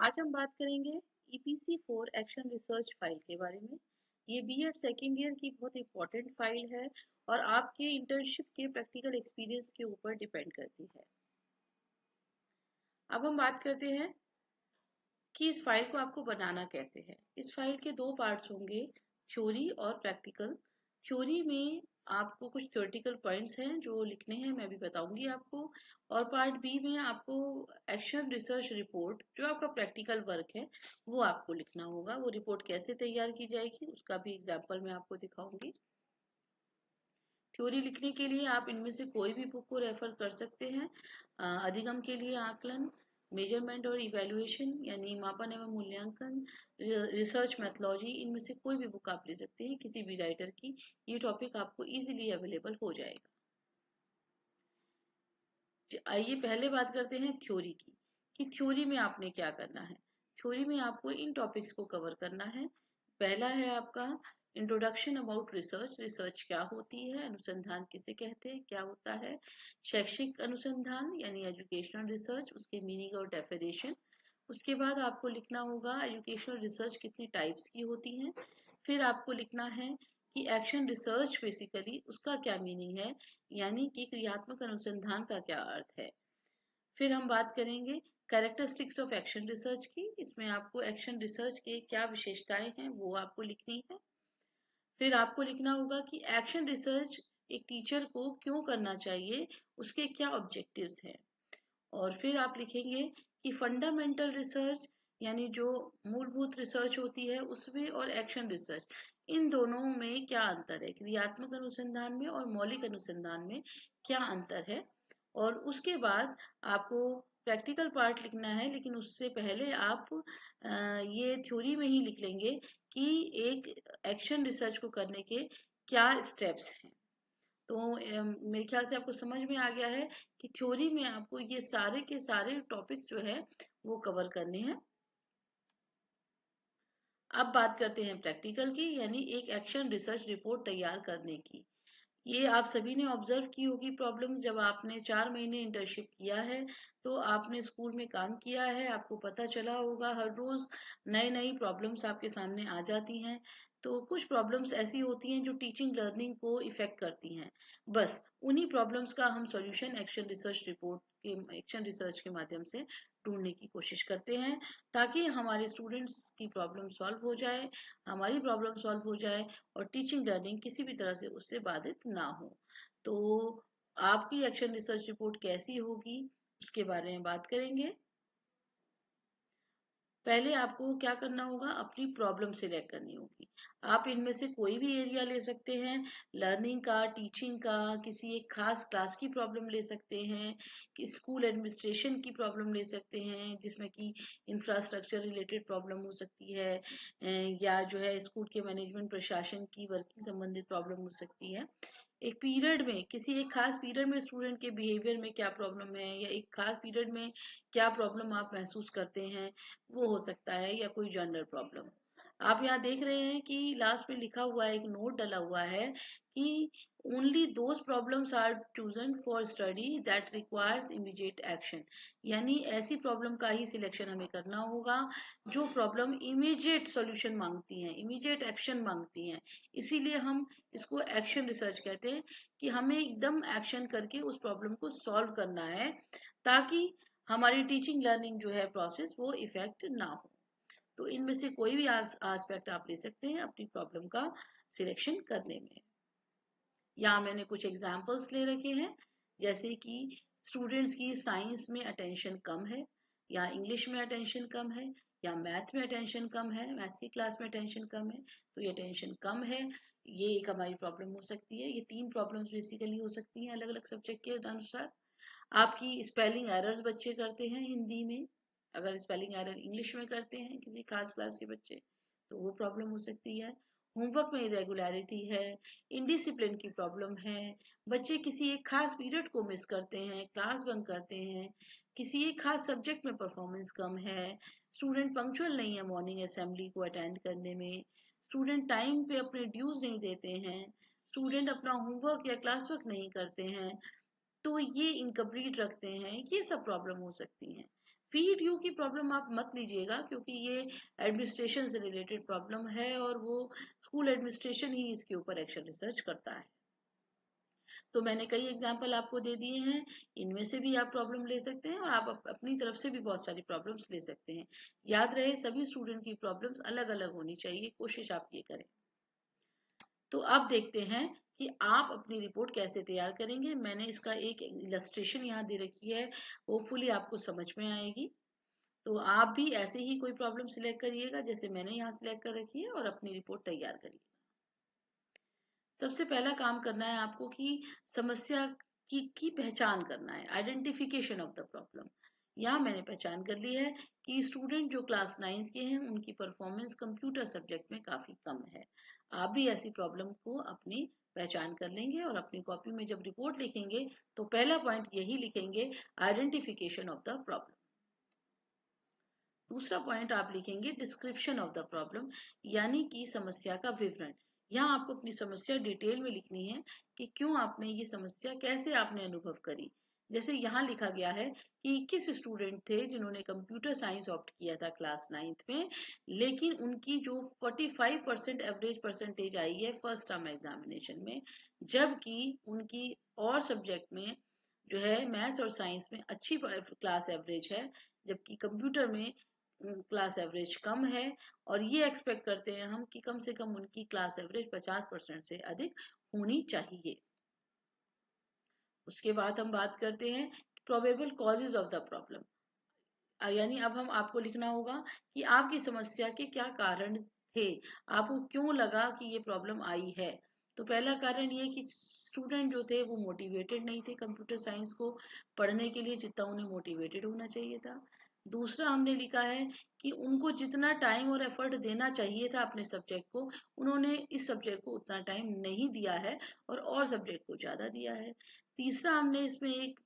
आज हम बात करेंगे EPC4 एक्शन रिसर्च फाइल के बारे में। ये बीएड सेकेंड ईयर की बहुत इंपॉर्टेंट फाइल है और आपके इंटर्नशिप के प्रैक्टिकल एक्सपीरियंस के ऊपर डिपेंड करती है। अब हम बात करते हैं कि इस फाइल को आपको बनाना कैसे है। इस फाइल के दो पार्ट्स होंगे, थ्योरी और प्रैक्टिकल। थ्योरी में आपको कुछ थ्योरेटिकल पॉइंट्स हैं जो लिखने हैं, मैं भी बताऊंगी आपको। और पार्ट बी में आपको एक्शन रिसर्च रिपोर्ट, जो आपका प्रैक्टिकल वर्क है, वो आपको लिखना होगा। वो रिपोर्ट कैसे तैयार की जाएगी उसका भी एग्जाम्पल मैं आपको दिखाऊंगी। थ्योरी लिखने के लिए आप इनमें से कोई भी बुक को रेफर कर सकते हैं। अधिगम के लिए आकलन, मेजरमेंट और इवैल्यूएशन यानी मापन एवं मूल्यांकन, रिसर्च मेथोलॉजी, इनमें से कोई भी बुक आप ले सकते हैं किसी भी राइटर की। ये टॉपिक आपको इजीली अवेलेबल हो जाएगा। आइए पहले बात करते हैं थ्योरी की, कि थ्योरी में आपने क्या करना है। थ्योरी में आपको इन टॉपिक्स को कवर करना है। पहला है आपका इंट्रोडक्शन अबाउट रिसर्च। रिसर्च क्या होती है, अनुसंधान किसे कहते हैं, क्या होता है। शैक्षिक अनुसंधान यानी एजुकेशनल रिसर्च, उसके मीनिंग और डेफिनेशन। उसके बाद आपको लिखना होगा एजुकेशनल रिसर्च कितनी टाइप्स की होती हैं। फिर आपको लिखना है कि एक्शन रिसर्च बेसिकली उसका क्या मीनिंग है, यानी कि क्रियात्मक अनुसंधान का क्या अर्थ है। फिर हम बात करेंगे कैरेक्टरिस्टिक्स ऑफ एक्शन रिसर्च की। इसमें आपको एक्शन रिसर्च के क्या विशेषताएं हैं वो आपको लिखनी है। फिर आपको लिखना होगा कि एक्शन रिसर्च एक टीचर को क्यों करना चाहिए, उसके क्या ऑब्जेक्टिव्स हैं। और फिर आप लिखेंगे कि फंडामेंटल रिसर्च यानी जो मूलभूत रिसर्च होती है उसमें, और एक्शन रिसर्च, इन दोनों में क्या अंतर है, क्रियात्मक अनुसंधान में और मौलिक अनुसंधान में क्या अंतर है। और उसके बाद आपको प्रैक्टिकल पार्ट लिखना है, लेकिन उससे पहले आप ये थ्योरी में ही लिख लेंगे कि एक एक्शन रिसर्च को करने के क्या स्टेप्स हैं। तो मेरे ख्याल से आपको समझ में आ गया है कि थ्योरी में आपको ये सारे के सारे टॉपिक्स जो है वो कवर करने हैं। अब बात करते हैं प्रैक्टिकल की, यानी एक एक्शन रिसर्च रिपोर्ट तैयार करने की। ये आप सभी ने ऑब्जर्व की होगी प्रॉब्लम्स। जब आपने 4 महीने इंटर्नशिप किया है तो आपने स्कूल में काम किया है, आपको पता चला होगा हर रोज नई नई प्रॉब्लम्स आपके सामने आ जाती हैं। तो कुछ प्रॉब्लम्स ऐसी होती हैं जो टीचिंग लर्निंग को इफेक्ट करती हैं। बस उन्हीं प्रॉब्लम्स का हम सॉल्यूशन एक्शन रिसर्च के माध्यम से ढूंढने की कोशिश करते हैं, ताकि हमारे स्टूडेंट्स की प्रॉब्लम सॉल्व हो जाए, हमारी प्रॉब्लम सॉल्व हो जाए और टीचिंग लर्निंग किसी भी तरह से उससे बाधित ना हो। तो आपकी एक्शन रिसर्च रिपोर्ट कैसी होगी उसके बारे में बात करेंगे। पहले आपको क्या करना होगा, अपनी प्रॉब्लम सिलेक्ट करनी होगी। आप इनमें से कोई भी एरिया ले सकते हैं, लर्निंग का, टीचिंग का, किसी एक खास क्लास की प्रॉब्लम ले सकते हैं, कि स्कूल एडमिनिस्ट्रेशन की प्रॉब्लम ले सकते हैं जिसमें कि इंफ्रास्ट्रक्चर रिलेटेड प्रॉब्लम हो सकती है, या जो है स्कूल के मैनेजमेंट प्रशासन की वर्किंग संबंधित प्रॉब्लम हो सकती है। एक पीरियड में, किसी एक खास पीरियड में स्टूडेंट के बिहेवियर में क्या प्रॉब्लम है, या एक खास पीरियड में क्या प्रॉब्लम आप महसूस करते हैं, वो हो सकता है, या कोई जनरल प्रॉब्लम। आप यहाँ देख रहे हैं कि लास्ट में लिखा हुआ है, एक नोट डला हुआ है कि only those problems are chosen for study that requires immediate action. यानी ऐसी प्रॉब्लम का ही सिलेक्शन हमें करना होगा जो प्रॉब्लम इमीडिएट सॉल्यूशन मांगती हैं, इमीडिएट एक्शन मांगती हैं। इसीलिए हम इसको एक्शन रिसर्च कहते हैं, कि हमें एकदम एक्शन करके उस प्रॉब्लम को सॉल्व करना है, ताकि हमारी टीचिंग लर्निंग जो है प्रोसेस वो इफेक्ट ना हो। तो इनमें से कोई भी एस्पेक्ट आप ले सकते हैं अपनी प्रॉब्लम का सिलेक्शन करने में। यहाँ मैंने कुछ एग्जाम्पल्स ले रखे हैं, जैसे कि स्टूडेंट्स की साइंस में अटेंशन कम है, या इंग्लिश में अटेंशन कम है, या मैथ में अटेंशन कम है, मैथ्स की क्लास में अटेंशन कम है। तो ये अटेंशन कम है, ये एक हमारी प्रॉब्लम हो सकती है। ये 3 प्रॉब्लम्स बेसिकली हो सकती हैं अलग अलग सब्जेक्ट के अनुसार। आपकी स्पेलिंग एरर्स बच्चे करते हैं हिंदी में, अगर स्पेलिंग एरर इंग्लिश में करते हैं किसी खास क्लास के बच्चे, तो वो प्रॉब्लम हो सकती है। होमवर्क में इरेगुलरिटी है, इनडिसिप्लिन की प्रॉब्लम है, बच्चे किसी एक खास पीरियड को मिस करते हैं, क्लास बंक करते हैं, किसी एक खास सब्जेक्ट में परफॉर्मेंस कम है, स्टूडेंट पंक्चुअल नहीं है मॉर्निंग असेंबली को अटेंड करने में, स्टूडेंट टाइम पे अपने ड्यूज नहीं देते हैं, स्टूडेंट अपना होमवर्क या क्लास वर्क नहीं करते हैं, तो ये इनकम्प्लीट रखते हैं, ये सब प्रॉब्लम हो सकती हैं। VDO की प्रॉब्लम आप मत लीजिएगा, क्योंकि ये एडमिनिस्ट्रेशन से रिलेटेड प्रॉब्लम है और वो स्कूल एडमिनिस्ट्रेशन ही इसके ऊपर एक्शन रिसर्च करता है। तो मैंने कई एग्जाम्पल आपको दे दिए हैं, इनमें से भी आप प्रॉब्लम ले सकते हैं और आप अपनी तरफ से भी बहुत सारी प्रॉब्लम्स ले सकते हैं। याद रहे, सभी स्टूडेंट की प्रॉब्लम्स अलग अलग होनी चाहिए, कोशिश आप ये करें। तो अब देखते हैं कि आप अपनी रिपोर्ट कैसे तैयार करेंगे। मैंने इसका एक इलस्ट्रेशन यहाँ दे रखी है, होपफुली आपको समझ में आएगी। तो आप भी ऐसे ही कोई प्रॉब्लम सिलेक्ट करिएगा जैसे मैंने यहाँ सिलेक्ट कर रखी है और अपनी रिपोर्ट तैयार करिए। सबसे पहला काम करना है आपको कि समस्या की पहचान करना है, आइडेंटिफिकेशन ऑफ द प्रॉब्लम। यहाँ मैंने पहचान कर ली है कि स्टूडेंट जो क्लास 9th के हैं उनकी परफॉर्मेंस कंप्यूटर सब्जेक्ट में काफी कम है। आप भी ऐसी प्रॉब्लम को अपनी पहचान कर लेंगे और अपनी कॉपी में जब रिपोर्ट लिखेंगे तो पहला पॉइंट यही लिखेंगे, आइडेंटिफिकेशन ऑफ द प्रॉब्लम। दूसरा पॉइंट आप लिखेंगे डिस्क्रिप्शन ऑफ द प्रॉब्लम, यानी कि समस्या का विवरण। यहाँ आपको अपनी समस्या डिटेल में लिखनी है कि क्यों आपने ये समस्या, कैसे आपने अनुभव करी। जैसे यहाँ लिखा गया है कि 21 स्टूडेंट थे जिन्होंने कंप्यूटर साइंस ऑप्ट किया था क्लास 9th में, लेकिन उनकी जो 45% एवरेज परसेंटेज आई है फर्स्ट टर्म एग्जामिनेशन में, जबकि उनकी और सब्जेक्ट में जो है मैथ्स और साइंस में अच्छी क्लास एवरेज है, जबकि कंप्यूटर में क्लास एवरेज कम है। और ये एक्सपेक्ट करते हैं हम कि कम से कम उनकी क्लास एवरेज 50% से अधिक होनी चाहिए। उसके बाद हम बात करते हैं probable causes of the problem, यानी अब हम आपको लिखना होगा कि आपकी समस्या के क्या कारण थे, आपको क्यों लगा कि ये प्रॉब्लम आई है। तो पहला कारण ये कि स्टूडेंट जो थे वो मोटिवेटेड नहीं थे कंप्यूटर साइंस को पढ़ने के लिए जितना उन्हें मोटिवेटेड होना चाहिए था। दूसरा हमने लिखा है कि उनको जितना टाइम और एफर्ट देना चाहिए था अपने सब्जेक्ट को, उन्होंने इस सब्जेक्ट को उतना टाइम नहीं दिया है और सब्जेक्ट को ज्यादा दिया है। तीसरा हमने इसमें एक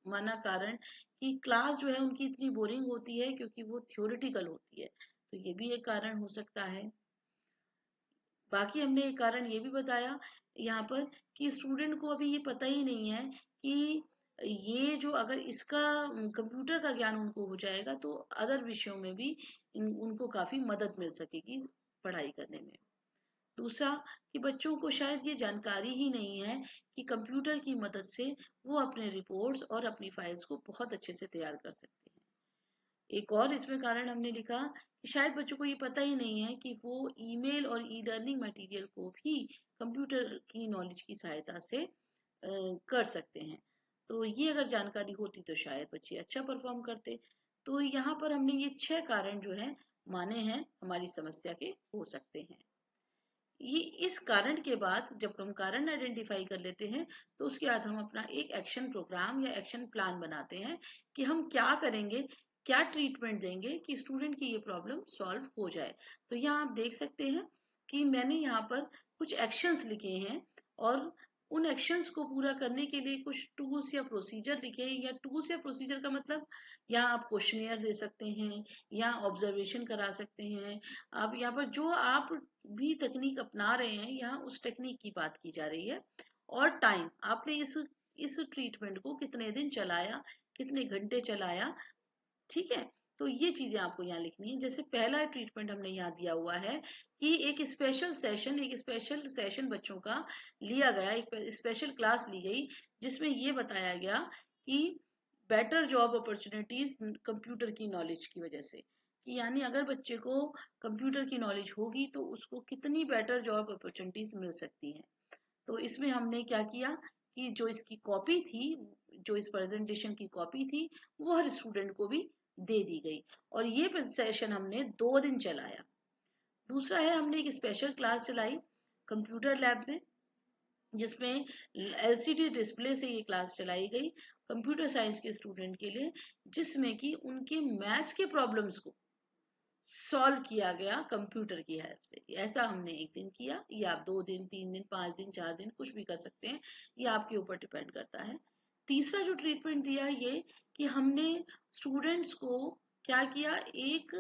माना कारण कि क्लास जो है उनकी इतनी बोरिंग होती है क्योंकि वो थ्योरेटिकल होती है, तो ये भी एक कारण हो सकता है। बाकी हमने एक कारण ये भी बताया यहाँ पर कि स्टूडेंट को अभी ये पता ही नहीं है कि ये जो अगर इसका कंप्यूटर का ज्ञान उनको हो जाएगा तो अदर विषयों में भी उनको काफी मदद मिल सकेगी पढ़ाई करने में। दूसरा कि बच्चों को शायद ये जानकारी ही नहीं है कि कंप्यूटर की मदद से वो अपने रिपोर्ट्स और अपनी फाइल्स को बहुत अच्छे से तैयार कर सकते हैं। एक और इसमें कारण हमने लिखा कि शायद बच्चों को ये पता ही नहीं है कि वो ईमेल और ई लर्निंग मटेरियल को भी कंप्यूटर की नॉलेज की सहायता से कर सकते हैं। तो ये अगर जानकारी होती तो शायद बच्चे अच्छा परफॉर्म करते। तो यहाँ पर हमने ये 6 कारण जो है माने हैं हमारी समस्या के हो सकते हैं। ये इस कारण के बाद जब हम कारण आइडेंटिफाई कर लेते हैं तो उसके बाद हम अपना एक एक्शन प्रोग्राम या एक्शन प्लान बनाते हैं कि हम क्या करेंगे, क्या ट्रीटमेंट देंगे कि स्टूडेंट की ये प्रॉब्लम सॉल्व हो जाए। तो यहाँ आप देख सकते हैं कि मैंने यहाँ पर कुछ एक्शंस लिखे हैं और उन एक्शंस को पूरा करने के लिए कुछ टूल्स या प्रोसीजर लिखे हैं। या टूल्स या प्रोसीजर का मतलब यहाँ आप क्वेश्चनियर दे सकते हैं या ऑब्जर्वेशन करा सकते हैं। आप यहाँ पर जो आप भी तकनीक अपना रहे हैं यहाँ उस टेक्निक की बात की जा रही है। और टाइम, आपने इस ट्रीटमेंट को कितने दिन चलाया, कितने घंटे चलाया, ठीक है। तो ये चीजें आपको यहाँ लिखनी है। जैसे पहला ट्रीटमेंट हमने यहाँ दिया हुआ है कि एक स्पेशल सेशन बच्चों का लिया गया, एक स्पेशल क्लास ली गई जिसमें ये बताया गया कि बेटर जॉब अपॉर्चुनिटीज कंप्यूटर की नॉलेज की वजह से, कि यानी अगर बच्चे को कंप्यूटर की नॉलेज होगी तो उसको कितनी बेटर जॉब अपॉर्चुनिटीज मिल सकती हैं। तो इसमें हमने क्या किया कि जो इसकी कॉपी थी, जो इस प्रेजेंटेशन की कॉपी थी, वो हर स्टूडेंट को भी दे दी गई और ये सेशन हमने 2 दिन चलाया। दूसरा है हमने एक स्पेशल क्लास चलाई कंप्यूटर लैब में जिसमें एलसीडी डिस्प्ले से ये क्लास चलाई गई कंप्यूटर साइंस के स्टूडेंट के लिए, जिसमें कि उनके मैथ्स के प्रॉब्लम्स को सॉल्व किया गया कंप्यूटर की हेल्प से। ऐसा हमने एक दिन किया, या आप 2 दिन, 3 दिन, 5 दिन, 4 दिन कुछ भी कर सकते हैं, ये आपके ऊपर डिपेंड करता है। तीसरा जो ट्रीटमेंट दिया ये कि हमने स्टूडेंट्स को क्या किया, एक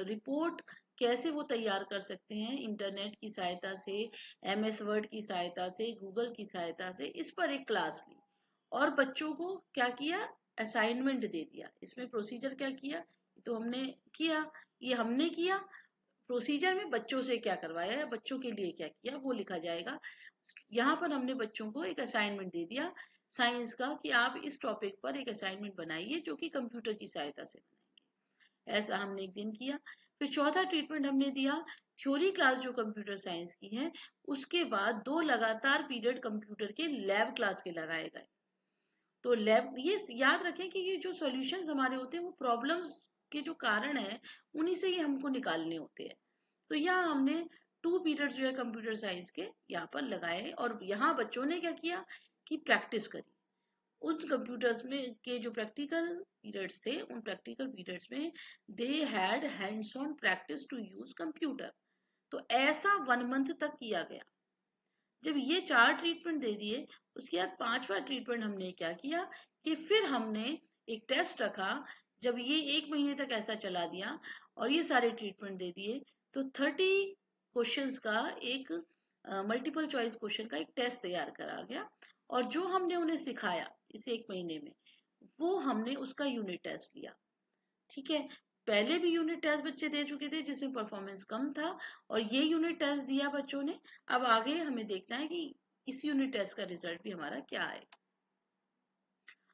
रिपोर्ट कैसे वो तैयार कर सकते हैं इंटरनेट की सहायता से, MS वर्ड की सहायता से, गूगल की सहायता से, इस पर एक क्लास ली और बच्चों को क्या किया, असाइनमेंट दे दिया। इसमें प्रोसीजर क्या किया, तो हमने किया, ये हमने किया। प्रोसीजर में बच्चों से क्या करवाया या बच्चों के लिए क्या किया वो लिखा जाएगा। यहाँ पर हमने बच्चों को एक असाइनमेंट दे दिया साइंस का कि आप इस टॉपिक पर एक असाइनमेंट बनाइए जो कि कंप्यूटर की सहायता से बनाएंगे। ऐसा हमने एक दिन किया। फिर चौथा ट्रीटमेंट हमने दिया, थ्योरी क्लास जो कंप्यूटर साइंस की है उसके बाद 2 लगातार पीरियड कंप्यूटर के लैब क्लास के लगाए गए। तो लैब, ये याद रखें कि ये जो सॉल्यूशंस हमारे होते हैं वो प्रॉब्लम्स के जो कारण है उन्हीं से ही हमको निकालने होते हैं। तो यहाँ हमने 2 पीरियड जो है कंप्यूटर साइंस के यहाँ पर लगाए और यहाँ बच्चों ने क्या किया कि प्रैक्टिस करी। उन कंप्यूटर्स में के जो प्रैक्टिकल पीरियड्स थे उन प्रैक्टिकल पीरियड्स में they had hands on practice to use computer. तो ऐसा 1 मंथ तक किया गया। जब ये 4 ट्रीटमेंट दे दिए उसके बाद 5वां ट्रीटमेंट हमने क्या किया कि फिर हमने एक टेस्ट रखा। जब ये 1 महीने तक ऐसा चला दिया और ये सारे ट्रीटमेंट दे दिए तो 30 क्वेश्चंस का एक मल्टीपल चॉइस क्वेश्चन का एक टेस्ट तैयार करा गया और जो हमने उन्हें सिखाया इस 1 महीने में वो हमने उसका यूनिट टेस्ट लिया। ठीक है, पहले भी यूनिट टेस्ट बच्चे दे चुके थे जिसमें परफॉर्मेंस कम था और ये यूनिट टेस्ट दिया बच्चों ने। अब आगे हमें देखना है कि इस यूनिट टेस्ट का रिजल्ट भी हमारा क्या है।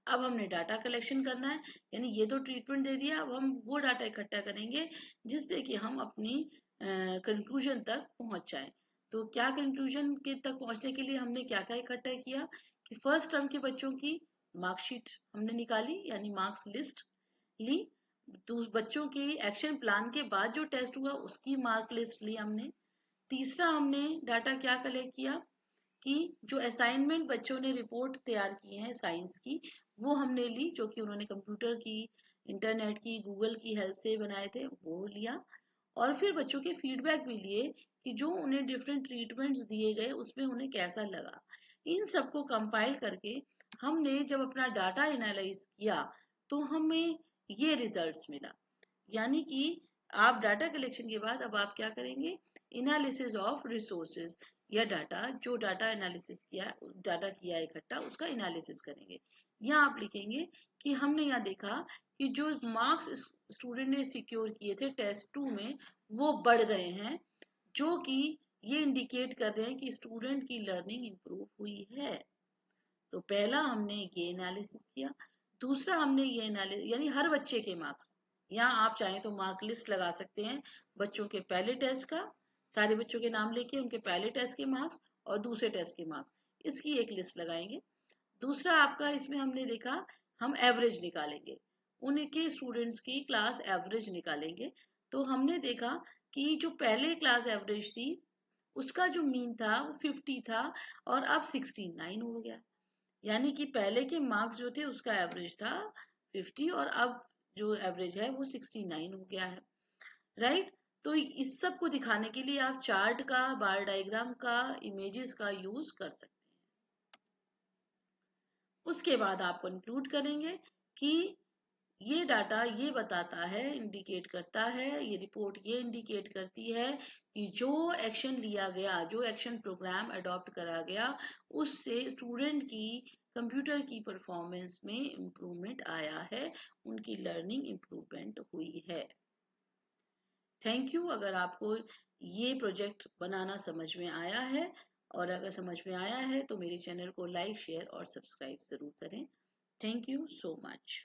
अब हमने डाटा कलेक्शन करना है, यानी ये तो ट्रीटमेंट दे दिया, अब हम वो डाटा इकट्ठा करेंगे जिससे कि हम अपनी कंक्लूजन तक पहुंच जाएं। तो क्या कंक्लूजन के तक पहुंचने के लिए हमने क्या क्या इकट्ठा किया कि फर्स्ट टर्म के बच्चों की मार्कशीट हमने निकाली यानी मार्क्स लिस्ट ली। बच्चों की एक्शन प्लान के बाद जो टेस्ट हुआ उसकी मार्क लिस्ट ली हमने। तीसरा हमने डाटा क्या कलेक्ट किया कि जो असाइनमेंट बच्चों ने रिपोर्ट तैयार की है साइंस की वो हमने ली जो कि उन्होंने कंप्यूटर की, इंटरनेट की, गूगल की हेल्प से बनाए थे वो लिया। और फिर बच्चों के फीडबैक भी लिए कि जो उन्हें डिफरेंट ट्रीटमेंट्स दिए गए उसमें उन्हें कैसा लगा। इन सबको कंपाइल करके हमने जब अपना डाटा एनालाइज किया तो हमें ये रिजल्ट्स मिला। यानी कि आप डाटा कलेक्शन के बाद अब आप क्या करेंगे, एनालिसिस ऑफ रिसोर्सेज या डाटा, जो डाटा एनालिसिस किया, डाटा किया इकट्ठा उसका एनालिसिस करेंगे। यहाँ आप लिखेंगे कि हमने यहाँ देखा कि जो मार्क्स स्टूडेंट ने सिक्योर किए थे टेस्ट 2 में वो बढ़ गए हैं, जो कि ये इंडिकेट कर रहे हैं कि स्टूडेंट की लर्निंग इंप्रूव हुई है। तो पहला हमने ये एनालिसिस किया। दूसरा हमने ये एनालिसिस यानी हर बच्चे के मार्क्स, यहाँ आप चाहें तो मार्क लिस्ट लगा सकते हैं बच्चों के पहले टेस्ट का, सारे बच्चों के नाम लेके उनके पहले टेस्ट के मार्क्स और दूसरे टेस्ट के मार्क्स, इसकी एक लिस्ट लगाएंगे। दूसरा आपका इसमें हमने देखा हम एवरेज निकालेंगे, उनके स्टूडेंट्स की क्लास एवरेज निकालेंगे। तो हमने देखा कि जो पहले क्लास एवरेज थी उसका जो मीन था वो 50 था और अब 69 हो गया। यानी कि पहले के मार्क्स जो थे उसका एवरेज था 50 और अब जो एवरेज है वो 69 हो गया है। राइट, तो इस सब को दिखाने के लिए आप चार्ट का, बार डायग्राम का, इमेजेस का यूज कर सकते हैं। उसके बाद आप कंक्लूड करेंगे कि ये डाटा ये बताता है, इंडिकेट करता है, ये रिपोर्ट ये इंडिकेट करती है कि जो एक्शन लिया गया, जो एक्शन प्रोग्राम अडॉप्ट करा गया उससे स्टूडेंट की कंप्यूटर की परफॉर्मेंस में इम्प्रूवमेंट आया है, उनकी लर्निंग इम्प्रूवमेंट हुई है। Thank you. अगर आपको ये प्रोजेक्ट बनाना समझ में आया है और अगर समझ में आया है तो मेरे चैनल को लाइक, शेयर और सब्सक्राइब जरूर करें। Thank you so much.